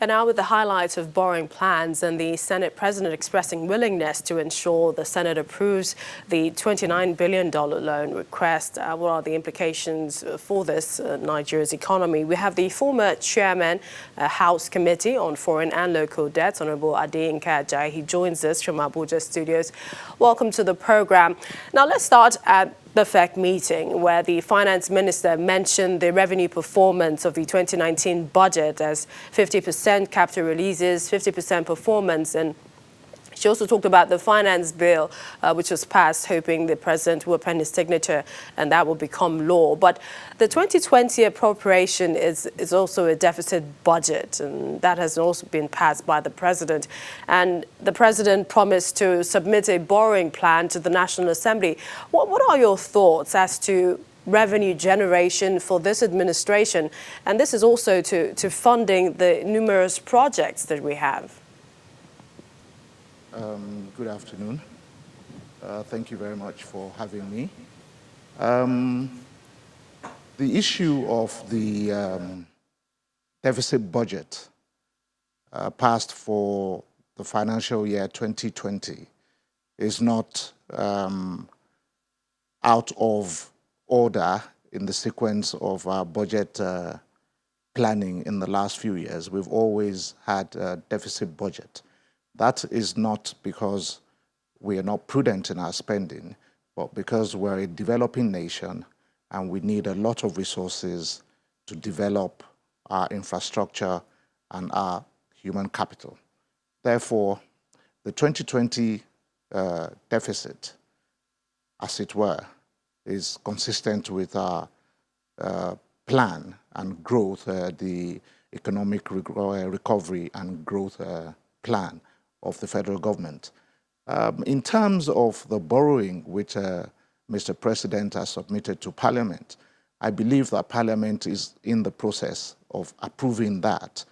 And now with the highlights of borrowing plans and the Senate President expressing willingness to ensure the Senate approves the $29 billion loan request, what are the implications for this Nigeria's economy? We have the former chairman, House Committee on Foreign and Local Debts, Honorable Adeyinka Ajayi. He joins us from Abuja studios. Welcome to the program. Now let's start at the FEC meeting, where the finance minister mentioned the revenue performance of the 2019 budget as 50% capital releases, 50% performance, and she also talked about the finance bill, which was passed, hoping the president will pen his signature and that will become law. But the 2020 appropriation is also a deficit budget, and that has also been passed by the president. And the president promised to submit a borrowing plan to the National Assembly. What are your thoughts as to revenue generation for this administration? And this is also to funding the numerous projects that we have. Good afternoon. Thank you very much for having me. The issue of the deficit budget passed for the financial year 2020 is not out of order in the sequence of our budget planning in the last few years. We've always had a deficit budget. That is not because we are not prudent in our spending, but because we're a developing nation and we need a lot of resources to develop our infrastructure and our human capital. Therefore, the 2020 deficit, as it were, is consistent with our plan and growth, the economic recovery and growth plan of the federal government. In terms of the borrowing which Mr. President has submitted to Parliament, I believe that Parliament is in the process of approving that.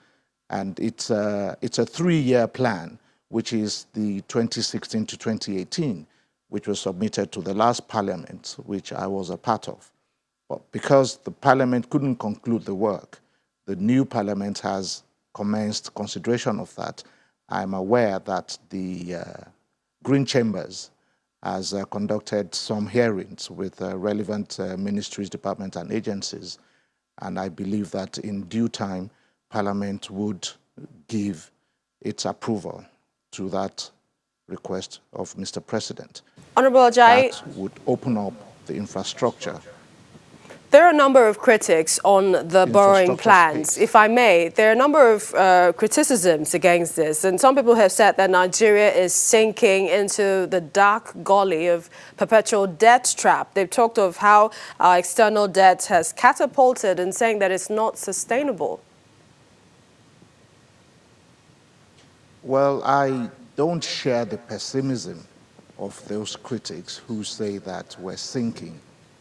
And it's a 3-year plan, which is the 2016 to 2018, which was submitted to the last Parliament, which I was a part of. But because the Parliament couldn't conclude the work, the new Parliament has commenced consideration of that. I'm aware that the Green Chambers has conducted some hearings with relevant ministries, departments, and agencies, and I believe that in due time, Parliament would give its approval to that request of Mr. President. Honorable Ajayi, that would open up the infrastructure. There are a number of critics on the borrowing plans. If I may, there are a number of criticisms against this. And some people have said that Nigeria is sinking into the dark gully of perpetual debt trap. They've talked of how our external debt has catapulted and saying that it's not sustainable. Well, I don't share the pessimism of those critics who say that we're sinking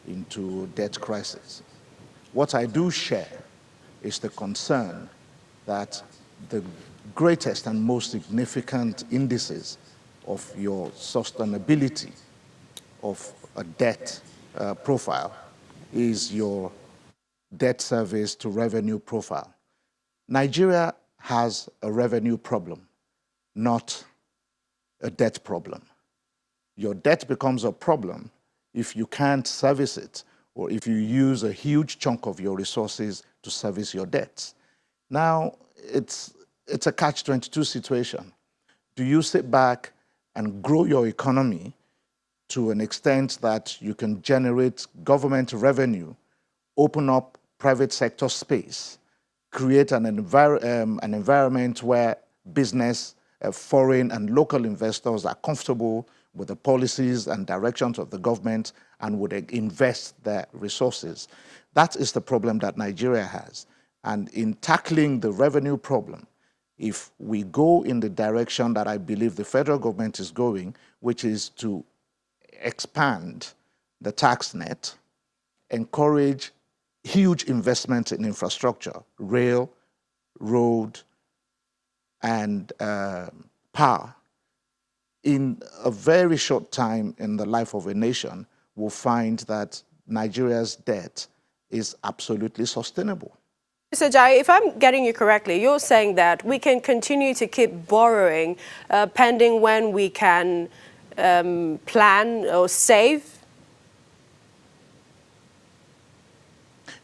into debt crisis. What I do share is the concern that the greatest and most significant indices of your sustainability of a debt profile is your debt service to revenue profile. Nigeria has a revenue problem, not a debt problem. Your debt becomes a problem if you can't service it, or if you use a huge chunk of your resources to service your debts. Now, it's a catch-22 situation. Do you sit back and grow your economy to an extent that you can generate government revenue, open up private sector space, create an environment where business, foreign and local investors are comfortable with the policies and directions of the government and would invest their resources? That is the problem that Nigeria has. And in tackling the revenue problem, if we go in the direction that I believe the federal government is going, which is to expand the tax net, encourage huge investment in infrastructure, rail, road, and power, in a very short time in the life of a nation, we'll find that Nigeria's debt is absolutely sustainable. Mr. Jai, if I'm getting you correctly, you're saying that we can continue to keep borrowing pending when we can plan or save?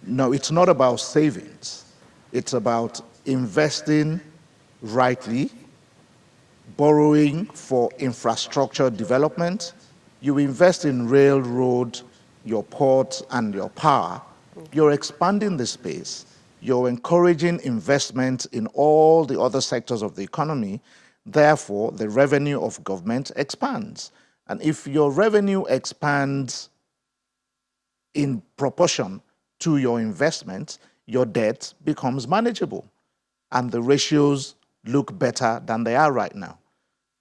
No, it's not about savings. It's about investing rightly, borrowing for infrastructure development. You invest in railroad, your port, and your power. You're expanding the space. You're encouraging investment in all the other sectors of the economy. Therefore, the revenue of government expands. And if your revenue expands in proportion to your investment, your debt becomes manageable and the ratios look better than they are right now.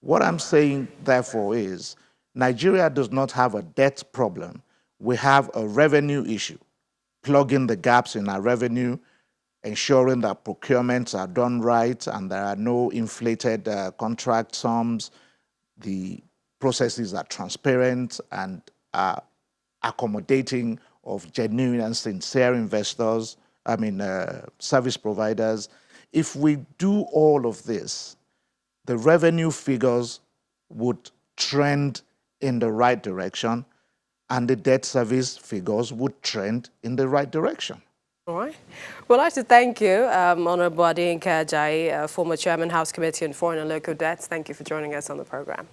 What I'm saying, therefore, is Nigeria does not have a debt problem. We have a revenue issue, plugging the gaps in our revenue, ensuring that procurements are done right and there are no inflated contract sums, the processes are transparent and are accommodating of genuine and sincere investors, service providers. If we do all of this, the revenue figures would trend in the right direction and the debt service figures would trend in the right direction. All right. Well, I'd like to thank you, Honorable Adeyinka Ajayi, former Chairman, House Committee on Foreign and Local Debts. Thank you for joining us on the program.